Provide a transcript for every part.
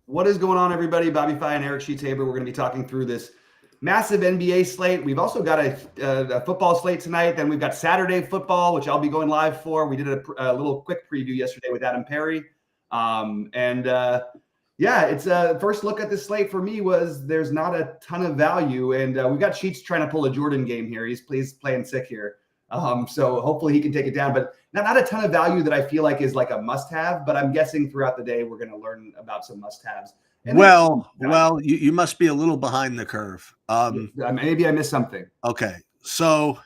What is going on, everybody? Bobby Fye and Eric Sheets-Haber. We're going to be talking through this massive NBA slate. We've also got a football slate tonight. Then we've got Saturday football, which I'll be going live for. We did a little quick preview yesterday with Adam Perry. It's a first look at this slate for me was there's not a ton of value. And we've got Sheets trying to pull a Jordan game here. He's playing sick here. So hopefully he can take it down, but not a ton of value that I feel like is like a must-have, but I'm guessing throughout the day, we're going to learn about some must-haves. You must be a little behind the curve. Maybe I missed something. Okay. So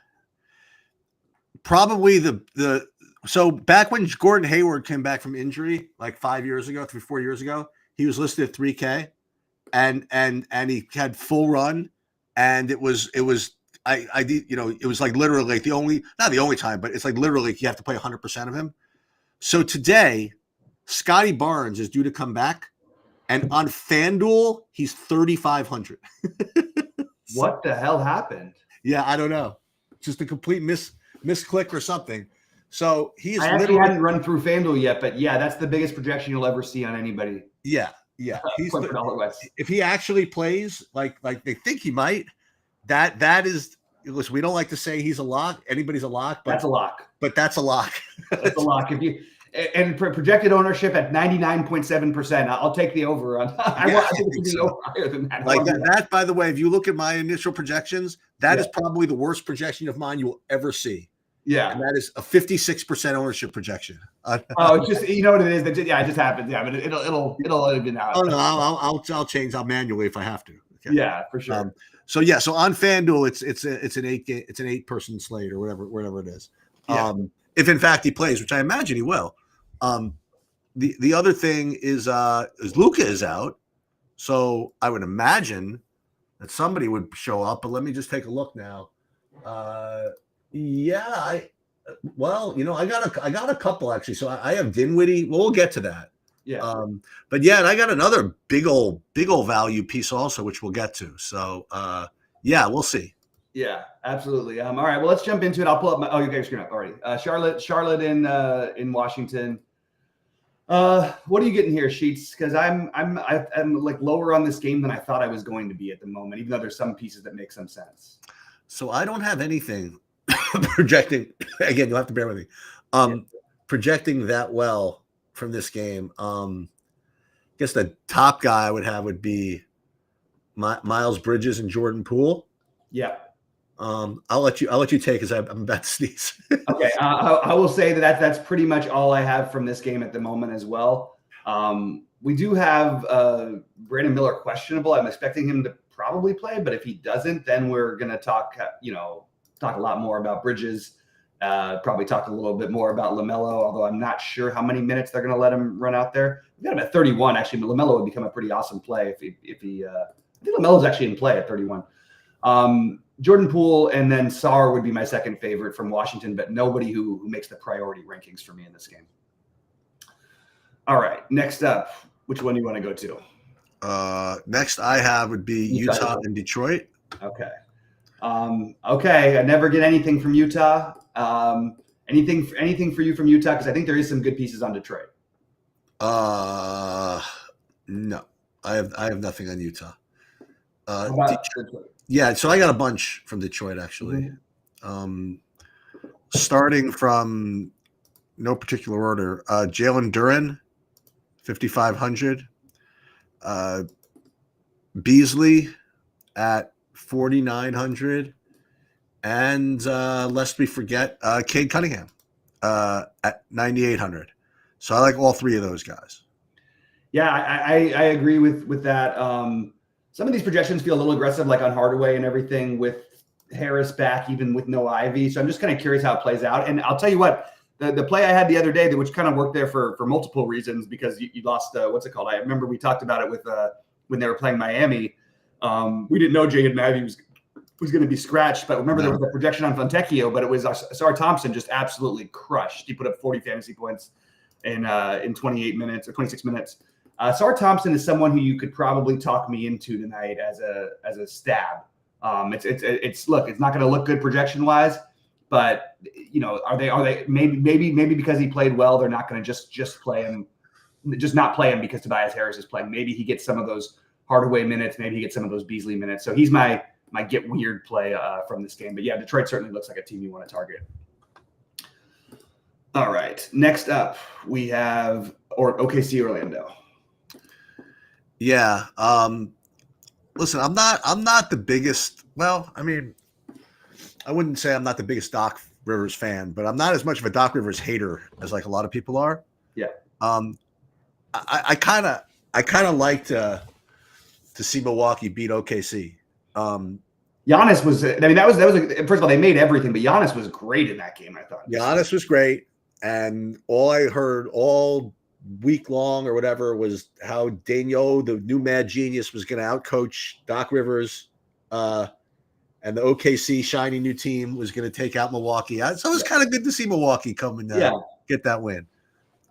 probably so back when Gordon Hayward came back from injury, like 4 years ago, he was listed at 3K and he had full run, and it was it was like literally like not the only time, but it's like literally you have to play 100% of him. So today, Scotty Barnes is due to come back, and on FanDuel, he's 3,500. What the hell happened? Yeah, I don't know. Just a complete misclick or something. So I actually hadn't run through FanDuel yet, but yeah, that's the biggest projection you'll ever see on anybody. Yeah. If he actually plays like they think he might, that is. Listen, we don't like to say he's a lock. Anybody's a lock, but that's a lock. But that's a lock. That's a lock. And projected ownership at 99.7%. I'll take the over on. I think it should be over higher than that. Like that. By the way, if you look at my initial projections, that is probably the worst projection of mine you will ever see. Yeah, and that is a 56% ownership projection. It's just you know what it is. It just happens. Yeah, but it'll even out. Oh no, I'll change. I'll manually if I have to. Okay. Yeah, for sure. So on FanDuel, it's an 8-person slate or whatever it is. Yeah. If in fact he plays, which I imagine he will. The other thing is Luka is out, so I would imagine that somebody would show up. But let me just take a look now. I got a couple actually. So I have Dinwiddie. Well, we'll get to that. Yeah. And I got another big old value piece also, which we'll get to. So we'll see. Yeah, absolutely. All right, well, let's jump into it. I'll pull up you guys screen up already. Charlotte in Washington. What are you getting here, Sheets? Because I'm like lower on this game than I thought I was going to be at the moment, even though there's some pieces that make some sense. So I don't have anything projecting. Again, you'll have to bear with me. Projecting that well from this game. I guess the top guy I would have would be Miles Bridges and Jordan Poole. Yeah. I'll let you take because I'm about to sneeze. Okay. I will say that's pretty much all I have from this game at the moment as well. We do have Brandon Miller questionable. I'm expecting him to probably play, but if he doesn't, then we're going to talk a lot more about Bridges. Probably talk a little bit more about LaMelo, although I'm not sure how many minutes they're going to let him run out there. We got him at 31, actually, but LaMelo would become a pretty awesome play if he I think LaMelo's actually in play at 31. Jordan Poole and then Sarr would be my second favorite from Washington, but nobody who makes the priority rankings for me in this game. All right, next up, which one do you want to go to? Next I have would be Utah and Detroit. Okay. Okay. I never get anything from Utah. Anything for you from Utah? Because I think there is some good pieces on Detroit. No, I have nothing on Utah. Detroit? Yeah, so I got a bunch from Detroit actually. Mm-hmm. Starting from no particular order. Jalen Duren, 5,500. Beasley at 4,900. And lest we forget, Cade Cunningham at 9,800. So I like all three of those guys. Yeah, I agree with that. Some of these projections feel a little aggressive, like on Hardaway and everything, with Harris back, even with no Ivy. So I'm just kind of curious how it plays out. And I'll tell you what, the play I had the other day, which kind of worked there for multiple reasons, because you lost, what's it called? I remember we talked about it with when they were playing Miami. We didn't know Jaden Ivey was going to be scratched, but remember there was a projection on Fontecchio, but it was Sarr Thompson just absolutely crushed. He put up 40 fantasy points in 28 minutes or 26 minutes. Sarr Thompson is someone who you could probably talk me into tonight as a stab. It's look, it's not going to look good projection wise, but are they maybe because he played well, they're not going to just play him just not play him because Tobias Harris is playing. Maybe he gets some of those Hardaway minutes. Maybe he gets some of those Beasley minutes. So he's my get weird play from this game. But yeah, Detroit certainly looks like a team you want to target. All right. Next up, we have OKC Orlando. Yeah. Listen, I'm not the biggest. Well, I mean, I wouldn't say I'm not the biggest Doc Rivers fan, but I'm not as much of a Doc Rivers hater as like a lot of people are. Yeah. I kind of like to see Milwaukee beat OKC. Giannis was. I mean, that was. First of all, they made everything, but Giannis was great in that game. I thought Giannis was great, and all I heard all week long or whatever was how Daigneault, the new mad genius, was going to outcoach Doc Rivers, and the OKC shiny new team was going to take out Milwaukee. So it was kind of good to see Milwaukee come and get that win.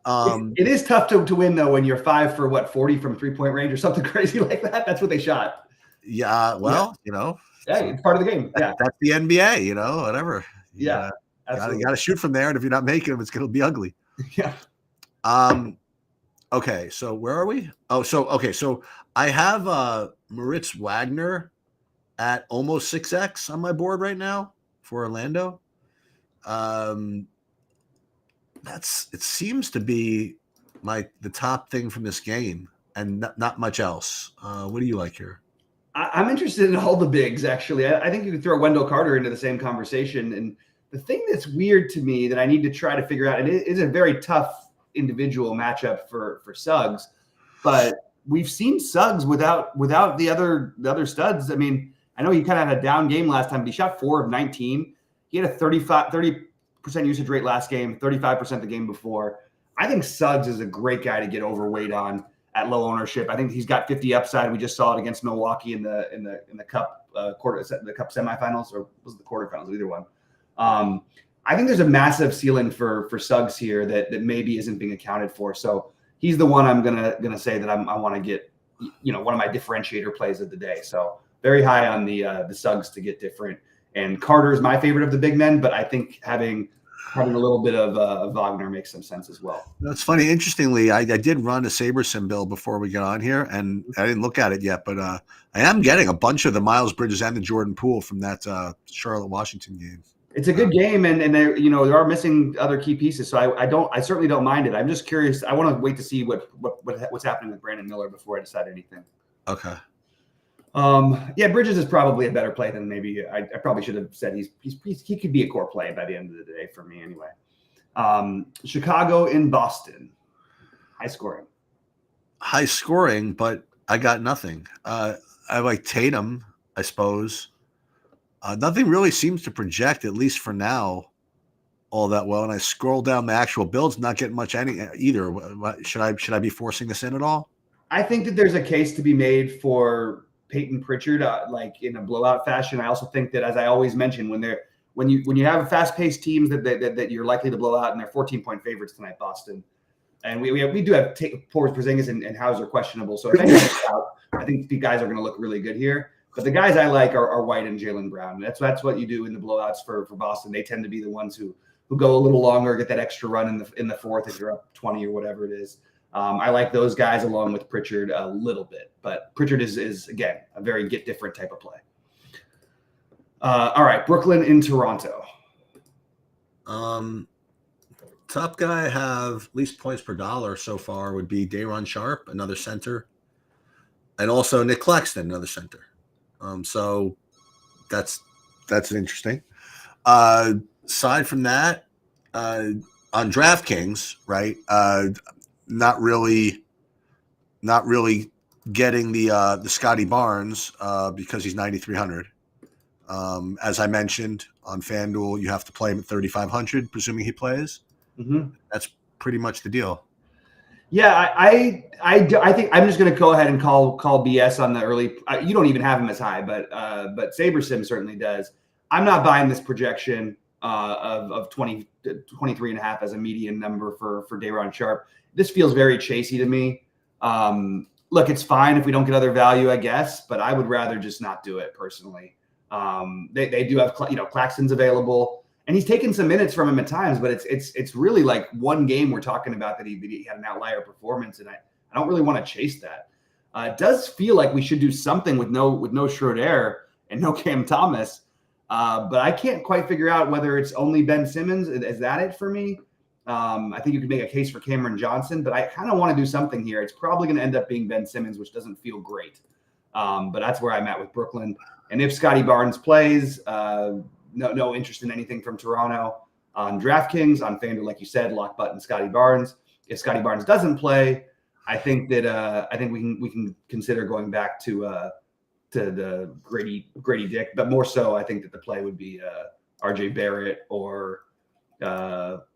It is tough to win though when you're 5 for 40 from 3-point range or something crazy like that. That's what they shot. Yeah, well, you know, it's part of the game. Yeah, that's the NBA. You know, whatever. You got to shoot from there, and if you're not making them, it's going to be ugly. Yeah. Okay, so where are we? So I have Moritz Wagner at almost 6x on my board right now for Orlando. It seems to be the top thing from this game, and not much else. What do you like here? I'm interested in all the bigs, actually. I think you could throw Wendell Carter into the same conversation. And the thing that's weird to me that I need to try to figure out, and it is a very tough individual matchup for Suggs, but we've seen Suggs without the other studs. I mean, I know he kind of had a down game last time, but he shot 4 of 19. He had a 30% usage rate last game, 35% the game before. I think Suggs is a great guy to get overweight on at low ownership. I think he's got 50 upside. We just saw it against Milwaukee in the cup the cup semifinals, or was it the quarterfinals? Either one. I think there's a massive ceiling for Suggs here that maybe isn't being accounted for. So he's the one I'm gonna say that I want to get, one of my differentiator plays of the day. So very high on the Suggs to get different. And Carter's my favorite of the big men, but I think having a little bit of Wagner makes some sense as well. That's funny. Interestingly, I did run a Saber sim bill before we got on here, and I didn't look at it yet, but I am getting a bunch of the Miles Bridges and the Jordan Poole from that Charlotte Washington game. It's a good game, and there are missing other key pieces, so I certainly don't mind it. I'm just curious. I want to wait to see what's happening with Brandon Miller before I decide anything. Okay. Bridges is probably a better play than maybe I probably should have said. He could be a core play by the end of the day for me anyway. Chicago in Boston, high scoring, but I got nothing. I like Tatum, I suppose. Nothing really seems to project, at least for now, all that well. And I scroll down the actual builds, not getting much either. Should I be forcing this in at all? I think that there's a case to be made for Peyton Pritchard, like in a blowout fashion. I also think that, as I always mention, when you have fast-paced teams that you're likely to blow out, and they're 14-point favorites tonight, Boston, and we do have Porzingis and Hauser questionable. So if anyone's out, I think the guys are going to look really good here. But the guys I like are White and Jaylen Brown. That's what you do in the blowouts for Boston. They tend to be the ones who go a little longer, get that extra run in the fourth if you're up 20 or whatever it is. I like those guys along with Pritchard a little bit, but Pritchard is again a very get different type of play. All right, Brooklyn in Toronto. Top guy I have least points per dollar so far would be Day'Ron Sharpe, another center, and also Nick Claxton, another center. So that's interesting. Aside from that, on DraftKings, right? Not really getting the Scotty Barnes because he's 9,300. As I mentioned on FanDuel, you have to play him at 3,500, presuming he plays. Mm-hmm. That's pretty much the deal. Yeah, I think I'm just going to go ahead and call BS on the early. You don't even have him as high, but SaberSim certainly does. I'm not buying this projection of 23.5 as a median number for Day'Ron Sharpe. This feels very chasey to me. Look, it's fine if we don't get other value, I guess, but I would rather just not do it personally. They do have, Claxton's available. And he's taken some minutes from him at times, but it's really like one game we're talking about that he had an outlier performance, and I don't really want to chase that. It does feel like we should do something with no Schroeder and no Cam Thomas, but I can't quite figure out whether it's only Ben Simmons. Is that it for me? I think you could make a case for Cameron Johnson, but I kind of want to do something here. It's probably going to end up being Ben Simmons, which doesn't feel great. But that's where I'm at with Brooklyn. And if Scotty Barnes plays, no interest in anything from Toronto. On DraftKings, on FanDuel, like you said, lock button Scotty Barnes. If Scotty Barnes doesn't play, I think we can consider going back to the Grady Dick, but more so, I think that the play would be RJ Barrett or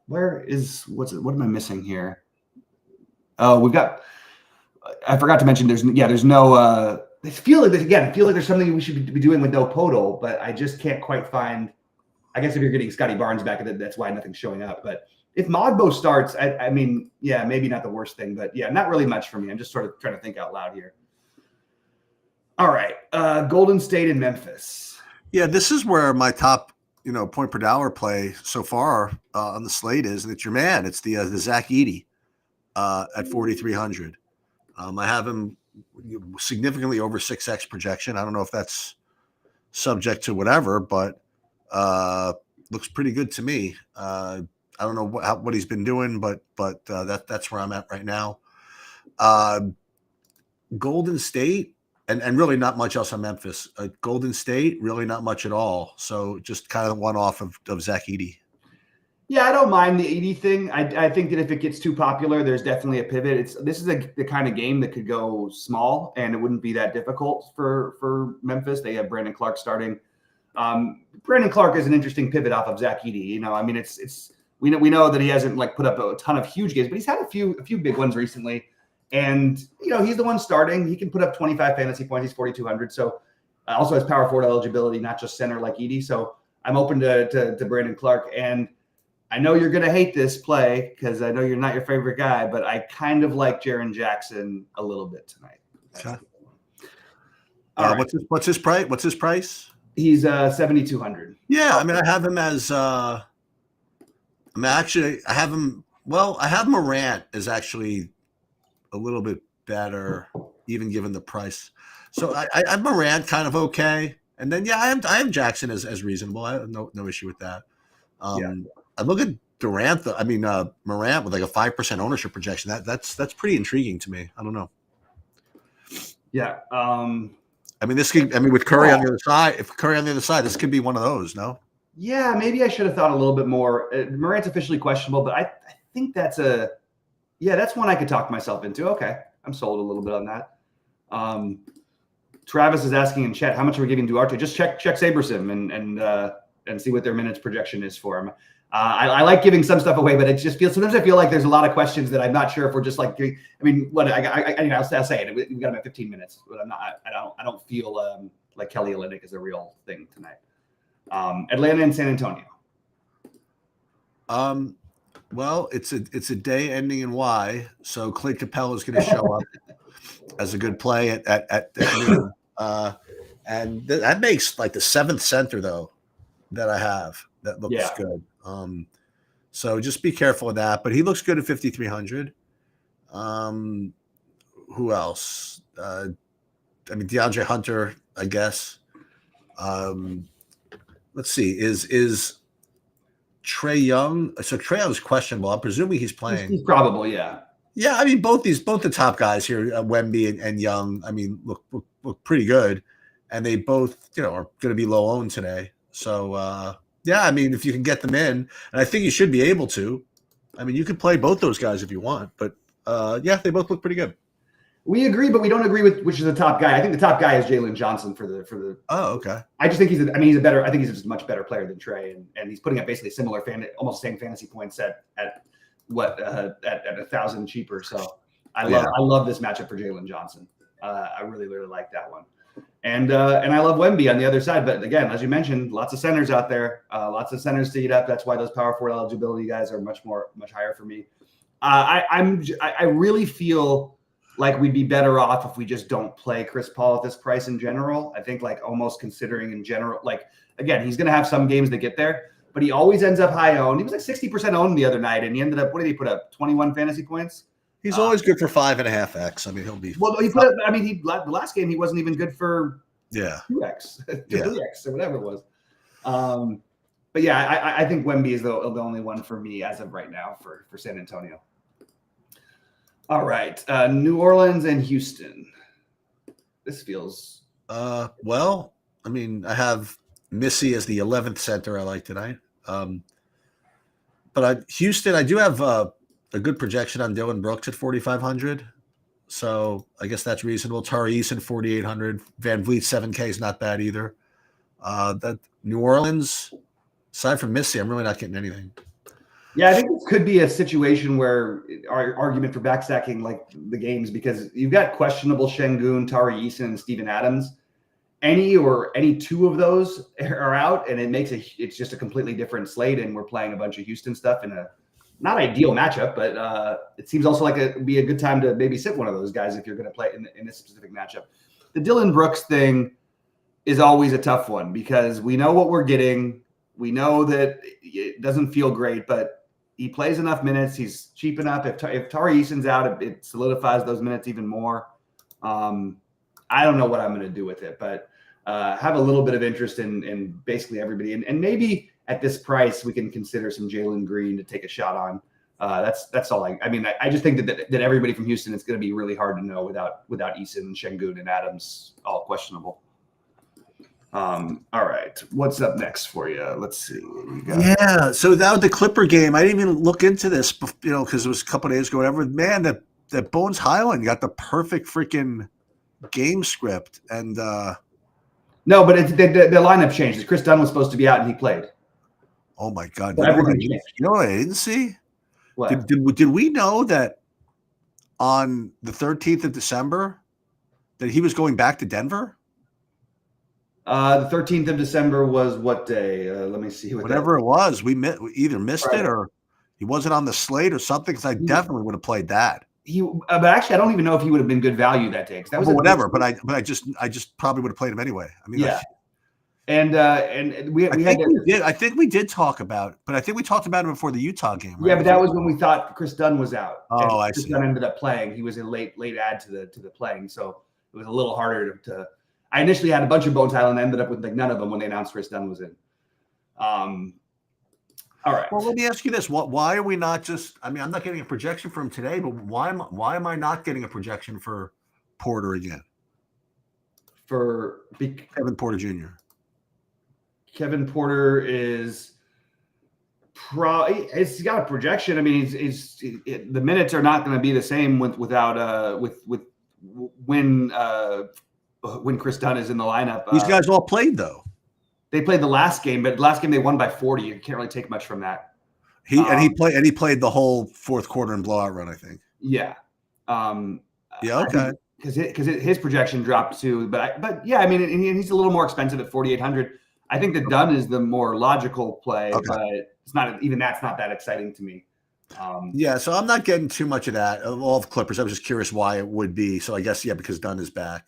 what am I missing here? Oh, I forgot to mention there's no I feel like there's something we should be doing with no Podol, but I just can't quite find. I guess if you're getting Scotty Barnes back, that's why nothing's showing up. But if Mogbo starts, I mean, yeah, maybe not the worst thing, but yeah, not really much for me. I'm just sort of trying to think out loud here. All right, Golden State and Memphis. Yeah, this is where my top, point per dollar play so far on the slate is, and it's your man. It's the Zach Edey at 4,300. I have him significantly over 6x projection. I don't know if that's subject to whatever, but looks pretty good to me. I don't know what he's been doing, but that's where I'm at right now. Golden State and really not much else on Memphis. Golden State, really not much at all. So just kind of one off of Zach Edey. Yeah, I don't mind the 80 thing. I think that if it gets too popular, there's definitely a pivot. This is the kind of game that could go small, and it wouldn't be that difficult for Memphis. They have Brandon Clark starting. Brandon Clark is an interesting pivot off of Zach Edey. I mean, we know that he hasn't put up a ton of huge games, but he's had a few big ones recently. And he's the one starting. He can put up 25 fantasy points. He's 4,200. So also has power forward eligibility, not just center like Edey. So I'm open to Brandon Clark. And I know you're going to hate this play because I know you're not your favorite guy, but I kind of like Jaren Jackson a little bit tonight. Okay. Right. What's his price? What's his price? He's 7,200. Yeah, I mean, I have him as. I have him. Well, I have Morant as actually a little bit better, even given the price. So I have Morant kind of okay, and then I am Jackson as reasonable. I have no issue with that. I look at Morant with like a 5% ownership projection. That's pretty intriguing to me. I don't know. Yeah. With Curry on the other side, if Curry on the other side, this could be one of those. No. Yeah, maybe I should have thought a little bit more. Morant's officially questionable, but I think that's one I could talk myself into. Okay, I'm sold a little bit on that. Travis is asking in chat, how much are we giving Duarte? Just check SaberSim and see what their minutes projection is for him. I like giving some stuff away, but sometimes I feel like there's a lot of questions that I'm not sure if we're just like giving. I mean, I'll say it. We've got him at 15 minutes, but I don't feel like Kelly Olynyk is a real thing tonight. Atlanta and San Antonio. Well, it's a day ending in Y, so Clint Capella is going to show up as a good play at noon. And that makes like the seventh center though that I have that looks good. So just be careful of that. But he looks good at 5,300. Who else? DeAndre Hunter, I guess. Let's see. Is Trae Young? So Trae Young is questionable. I'm presuming he's playing. He's probable, yeah. Yeah, I mean both the top guys here, Wemby and Young. I mean, look pretty good, and they both are going to be low owned today. So I mean, if you can get them in, and I think you should be able to. I mean, you could play both those guys if you want, but they both look pretty good. We agree, but we don't agree with which is the top guy. I think the top guy is Jalen Johnson for the. Oh, okay. I just think he's just a much better player than Trae, and he's putting up basically similar almost the same fantasy points at 1,000 cheaper. So I love this matchup for Jalen Johnson. I really like that one, and I love Wemby on the other side. But again, as you mentioned, lots of centers out there, lots of centers to eat up. That's why those power forward eligibility guys are much higher for me. I really feel like we'd be better off if we just don't play Chris Paul at this price in general. I think almost considering in general, again, he's going to have some games that get there, but he always ends up high owned. He was like 60% owned the other night, and he ended up, what did he put up? 21 fantasy points. He's always good for 5.5x. I mean, he'll be. Well, he put up, I mean, the last game he wasn't even good for 2x, 3x, or whatever it was. But yeah, I think Wemby is the only one for me as of right now for San Antonio. All right, New Orleans and Houston. This feels well. I mean, I have Missy as the 11th center I like tonight. But Houston, I do have a good projection on Dylan Brooks at 4,500. So I guess that's reasonable. Tari Eason 4,800. Van Vliet 7K is not bad either. That New Orleans, aside from Missy, I'm really not getting anything. Yeah, I think this could be a situation where our argument for backstacking like the games, because you've got questionable Şengün, Tari Eason, and Steven Adams. Any two of those are out, and it's just a completely different slate, and we're playing a bunch of Houston stuff in a not ideal matchup, but it seems also like it'd be a good time to maybe sit one of those guys if you're going to play in this specific matchup. The Dylan Brooks thing is always a tough one because we know what we're getting. We know that it doesn't feel great, but he plays enough minutes. He's cheap enough. If Tari Eason's out, it solidifies those minutes even more. I don't know what I'm going to do with it, but have a little bit of interest in basically everybody. And maybe at this price, we can consider some Jalen Green to take a shot on. That's all. I just think that everybody from Houston, it's going to be really hard to know without Eason, Şengün, and Adams all questionable. All right, what's up next for you? Let's see what we got. Yeah, so that was the Clipper game. I didn't even look into this, because it was a couple of days ago. Whatever, man. That Bones Highland got the perfect freaking game script, and no, but the lineup changed. Chris Dunn was supposed to be out, and he played. Oh my God! You know what I didn't see? What? Did we know that on the 13th of December that he was going back to Denver? The 13th of December was what day? Let me see. Whatever it was, we either missed it or he wasn't on the slate or something. Because I definitely would have played that. But actually, I don't even know if he would have been good value that day. That was whatever. But I just probably would have played him anyway. I mean, yeah. I think we did talk about, but I think we talked about him before the Utah game. Right? Yeah, but that was when we thought Chris Dunn was out. Oh, I see. Chris Dunn ended up playing. He was a late add to the playing, so it was a little harder to. I initially had a bunch of Bones Highland, ended up with like none of them when they announced Chris Dunn was in. All right. Well, let me ask you this: why are we not just? I mean, I'm not getting a projection for him today, but why am I not getting a projection for Porter again? For Kevin Porter Jr. Kevin Porter is he's got a projection. I mean, the minutes are not going to be the same without when Chris Dunn is in the lineup. These guys all played though. They played the last game, but last game they won by 40. You can't really take much from that. He played the whole fourth quarter and blowout run, I think. Yeah. Yeah. Okay. Because his projection dropped too, but yeah, I mean, he's a little more expensive at 4,800. I think that Dunn is the more logical play, but it's not even that's not that exciting to me. Yeah, so I'm not getting too much of that. Of all the Clippers, I was just curious why it would be. So I guess because Dunn is back.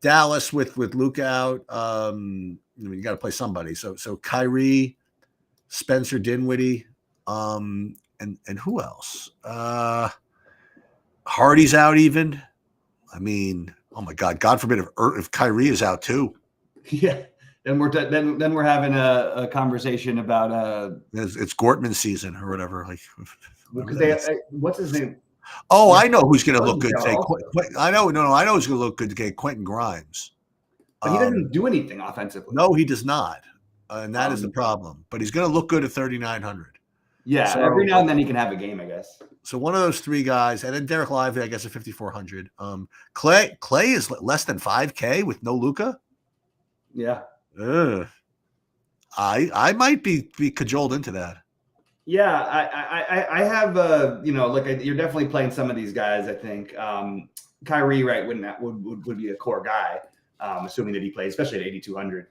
Dallas with Luke out. You got to play somebody. So Kyrie, Spencer Dinwiddie, and who else? Hardy's out even. I mean, oh my God forbid if Kyrie is out too. Yeah. Then we're having a conversation about it's Gortman season or whatever. Like, what's his name? Oh, I know who's going to look good today. I know who's going to look good today. Quentin Grimes. But he doesn't do anything offensively. No, he does not, and that is the problem. But he's going to look good at 3,900. Yeah, so, every now and then he can have a game, I guess. So one of those three guys, and then Derek Lively, I guess, at 5,400. Clay is less than 5K with no Luka. Yeah. I might be cajoled into that. Yeah, I have you're definitely playing some of these guys. I think Kyrie would be a core guy, assuming that he plays, especially at 8,200.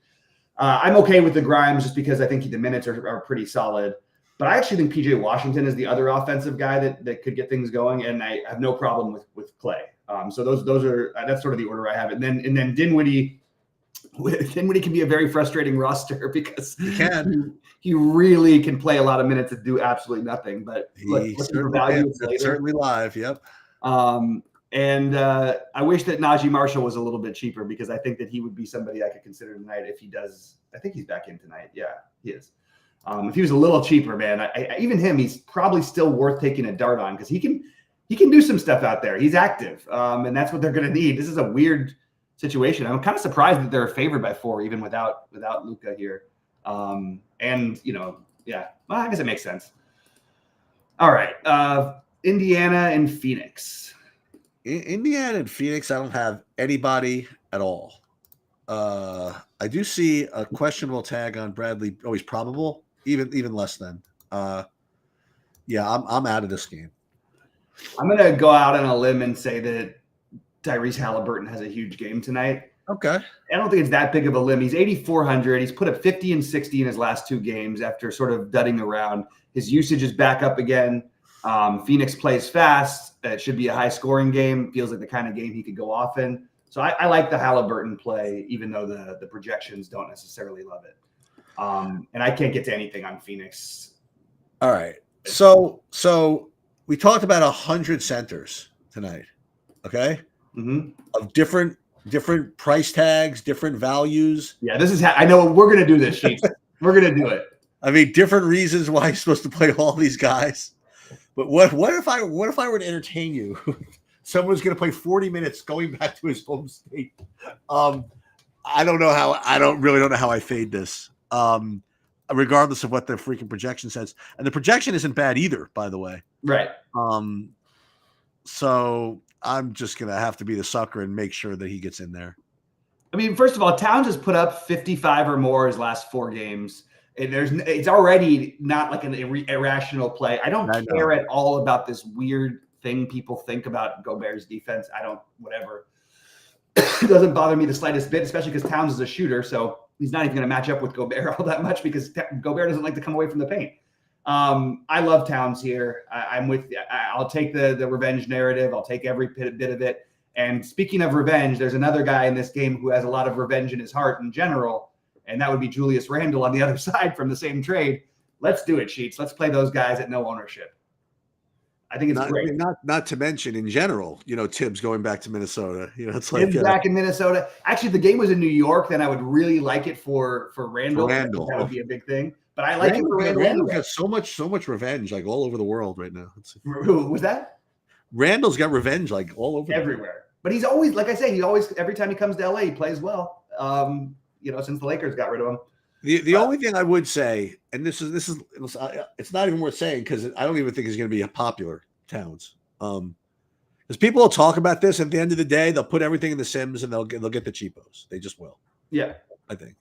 I'm okay with the Grimes just because I think the minutes are pretty solid. But I actually think PJ Washington is the other offensive guy that could get things going, and I have no problem with Clay. So those are that's sort of the order I have it. And then Dinwiddie. Dinwiddie can be a very frustrating roster because He can. he really can play a lot of minutes and do absolutely nothing. But He looking for certainly value can. later. Certainly live. Yep. And I wish that Najee Marshall was a little bit cheaper because I think that he would be somebody I could consider tonight if he does. I think he's back in tonight. Yeah, he is. If he was a little cheaper, man, even him, he's probably still worth taking a dart on because he can do some stuff out there. He's active, and that's what they're going to need. This is a weird situation. I'm kind of surprised that they're favored by 4 even without Luka here. And yeah, well, I guess it makes sense. All right, Indiana and Phoenix. Indiana and Phoenix, I don't have anybody at all. I do see a questionable tag on Bradley. Oh, he's probable, even less than. Yeah, I'm out of this game. I'm gonna go out on a limb and say that Tyrese Halliburton has a huge game tonight. Okay. I don't think it's that big of a limb. He's 8,400. He's put up 50 and 60 in his last 2 games after sort of dudding around. His usage is back up again. Phoenix plays fast. It should be a high-scoring game. Feels like the kind of game he could go off in. So I like the Halliburton play, even though the projections don't necessarily love it. And I can't get to anything on Phoenix. All right. So we talked about 100 centers tonight. Okay. Mm-hmm. Of different price tags, different values. Yeah, this is. I know we're gonna do this, Sheets. We're gonna do it. I mean, different reasons why you're supposed to play all these guys. But what if I were to entertain you? Someone's going to play 40 minutes going back to his home state. I don't really know how I fade this. Regardless of what the freaking projection says, and the projection isn't bad either, by the way. Right. So I'm just going to have to be the sucker and make sure that he gets in there. I mean, first of all, Towns has put up 55 or more his last 4 games. It's already not like an irrational play. I don't care at all about this weird thing people think about Gobert's defense. Whatever. It doesn't bother me the slightest bit, especially because Towns is a shooter. So he's not even going to match up with Gobert all that much because Gobert doesn't like to come away from the paint. I love Towns here. I'm with you. I'll take the revenge narrative. I'll take every bit of it. And speaking of revenge, there's another guy in this game who has a lot of revenge in his heart in general, and that would be Julius Randle on the other side from the same trade. Let's do it, Sheets. Let's play those guys at no ownership. I think it's great. Not to mention in general, Tibbs going back to Minnesota. It's like Tibbs back in Minnesota. Actually, the game was in New York. Then I would really like it for Randle. That would be a big thing. But I like it for Randle. Randle's got so much revenge, like all over the world right now. Who was that? Randle's got revenge, like all over everywhere. But he's always, like I say, every time he comes to LA, he plays well. Since the Lakers got rid of him. The only thing I would say, and this is it's not even worth saying because I don't even think he's going to be a popular Towns. Because people will talk about this. At the end of the day, they'll put everything in the Sims and they'll get the cheapos. They just will. Yeah, I think.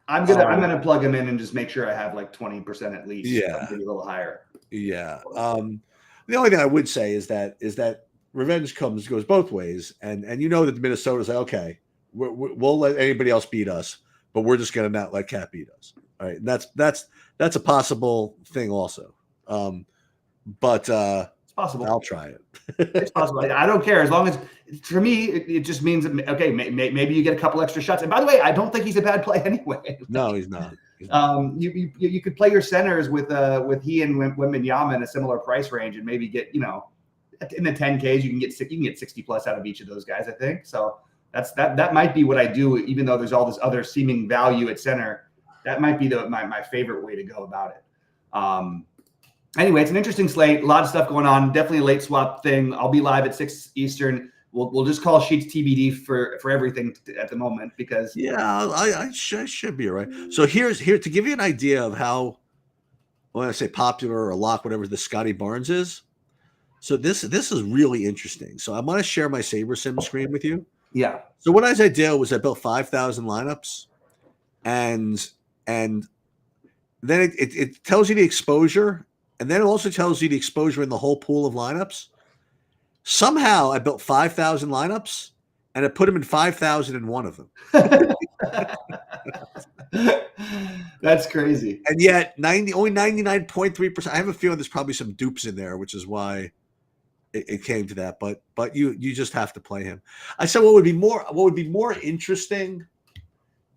I'm gonna plug him in and just make sure I have like 20% at least. Yeah, maybe a little higher. Yeah. The only thing I would say is that revenge goes both ways, and that Minnesota's like, okay, we'll let anybody else beat us, but we're just gonna not let Cat beat us. All right, and that's a possible thing also. But it's possible. I'll try it. It's possible. I don't care as long as for me it just means that, okay, maybe you get a couple extra shots. And by the way, I don't think he's a bad play anyway. No, he's not. You could play your centers with he and Wembanyama in a similar price range and maybe get in the 10Ks you can get 60 plus out of each of those guys. I think so. That might be what I do, even though there's all this other seeming value at center. That might be my favorite way to go about it. Anyway, it's an interesting slate. A lot of stuff going on. Definitely a late swap thing. I'll be live at 6 Eastern. We'll just call Sheets TBD for everything at the moment because I should be all right. So here to give you an idea of how, when I say popular or lock, whatever the Scotty Barnes is. So this is really interesting. So I'm going to share my Saber Sim screen with you. Yeah. So what I did was I built 5,000 lineups, and then it tells you the exposure, and then it also tells you the exposure in the whole pool of lineups. Somehow I built 5,000 lineups, and I put them in 5,001 of them. That's crazy. And yet only 99.3%. I have a feeling there's probably some dupes in there, which is why it came to that. But you just have to play him. I said what would be more interesting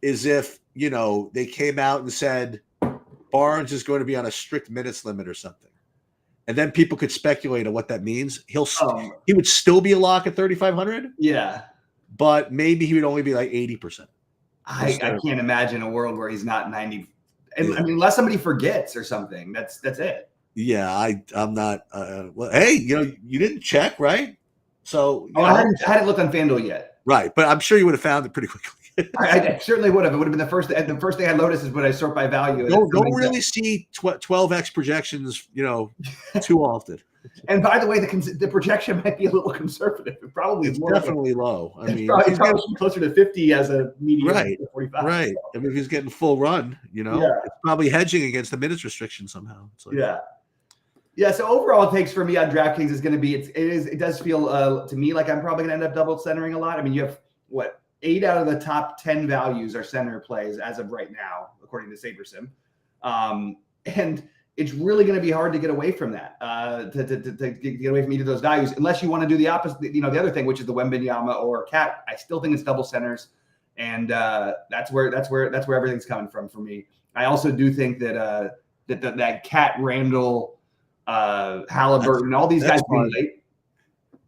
is if, they came out and said Barnes is going to be on a strict minutes limit or something. And then people could speculate on what that means. He would still be a lock at 3,500. Yeah. But maybe he would only be like 80%. I can't imagine a world where he's not 90. And, I mean, unless somebody forgets or something, that's it. Yeah, I'm not. Well, hey, you didn't check, right? So I hadn't looked on FanDuel yet. Right, but I'm sure you would have found it pretty quickly. I certainly would have. It would have been the first thing I noticed is when I sort by value. Don't really see 12x projections, too often. And by the way, the projection might be a little conservative. It probably it's definitely low. I mean, it's probably closer to 50 as a median. Right, 45. right. So. I mean, if he's getting full run, it's probably hedging against the minutes restriction somehow. It's like, yeah. So overall takes for me on DraftKings is going to be it does feel to me like I'm probably going to end up double centering a lot. I mean, you have 8 out of the top 10 values are center plays as of right now, according to SaberSim. And it's really going to be hard to get away from that, to get away from either of those values, unless you want to do the opposite, the other thing, which is the Wembanyama or Cat. I still think it's double centers, and that's where everything's coming from for me. I also do think that that Cat, Randall, Halliburton, all these guys being late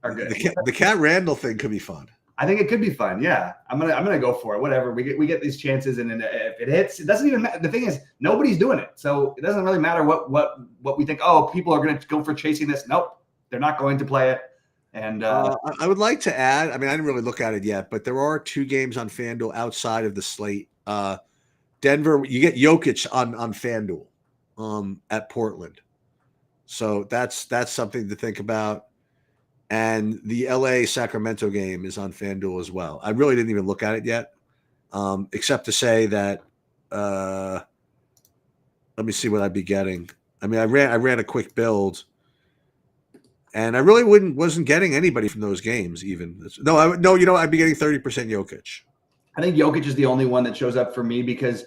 are good. The Cat Randall thing could be fun. I think it could be fun. Yeah, I'm gonna go for it. Whatever we get these chances, and then if it hits, it doesn't even matter. The thing is, nobody's doing it, so it doesn't really matter what we think. Oh, people are gonna go for chasing this. Nope, they're not going to play it. And I would like to add. I mean, I didn't really look at it yet, but there are 2 games on FanDuel outside of the slate. Denver, you get Jokic on FanDuel at Portland, so that's something to think about. And the LA Sacramento game is on FanDuel as well. I really didn't even look at it yet, except to say that let me see what I'd be getting. I mean, I ran a quick build, and I really wasn't getting anybody from those games even. I'd be getting 30% Jokic. I think Jokic is the only one that shows up for me because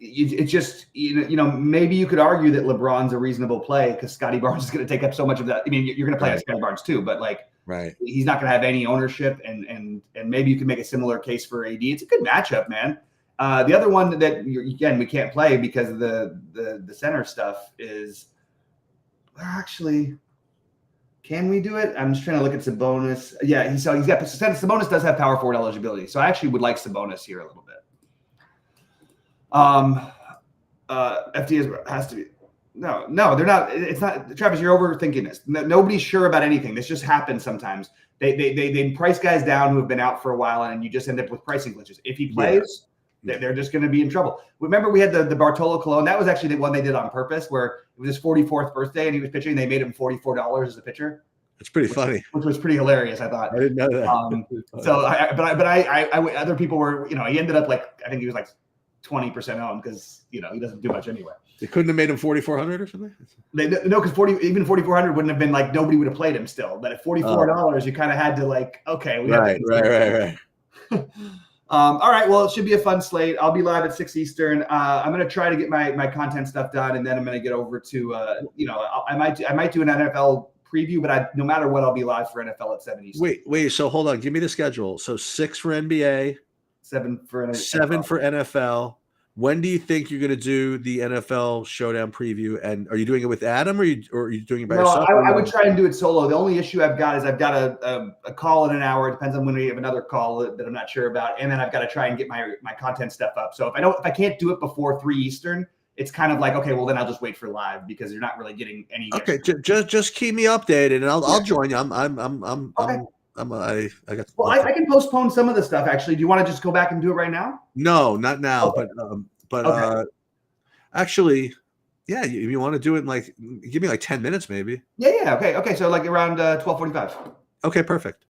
it's just maybe you could argue that LeBron's a reasonable play because Scotty Barnes is going to take up so much of that. I mean, you're going to play Scotty Barnes too, but he's not going to have any ownership, and maybe you could make a similar case for AD. It's a good matchup, man. The other one that again we can't play because of the center stuff is actually. Can we do it? I'm just trying to look at Sabonis. Yeah, he's got Sabonis does have power forward eligibility, so I actually would like Sabonis here a little bit. FD has to be no, they're not. It's not. Travis, you're overthinking this. Nobody's sure about anything. This just happens sometimes. They price guys down who have been out for a while, and you just end up with pricing glitches. If he plays, they're just going to be in trouble. Remember, we had the Bartolo Colon. That was actually the one they did on purpose, where it was his 44th birthday, and he was pitching. And they made him $44 as a pitcher. It's pretty funny, which was pretty hilarious. I thought. I didn't know that. So, other people were. He ended up I think he was 20% owned because he doesn't do much anyway. They couldn't have made him 4,400 or something. No, because 4,400 wouldn't have been nobody would have played him still. But at $44, you kind of had to okay. Right. All right. Well, it should be a fun slate. I'll be live at 6 Eastern. I'm going to try to get my content stuff done, and then I'm going to get over to I might do an NFL preview, but no matter what, I'll be live for NFL at 7 Eastern. Wait. So hold on. Give me the schedule. So 6 for NBA. 7 for NFL. 7 for NFL. When do you think you're going to do the NFL Showdown preview? And are you doing it with Adam, or are you doing it by yourself? I would try and do it solo. The only issue I've got is I've got a call in an hour. It depends on when we have another call that I'm not sure about, and then I've got to try and get my content stuff up. So if I can't do it before 3 Eastern, it's kind of okay, well then I'll just wait for live because you're not really getting any. Okay, just keep me updated, and I'll join you. Okay. I got. Well, I can postpone some of the stuff. Actually, do you want to just go back and do it right now? No, not now. Okay. But okay. Actually, yeah. If you want to do it give me 10 minutes, maybe. Yeah. Okay. So around 12:45. Okay, perfect.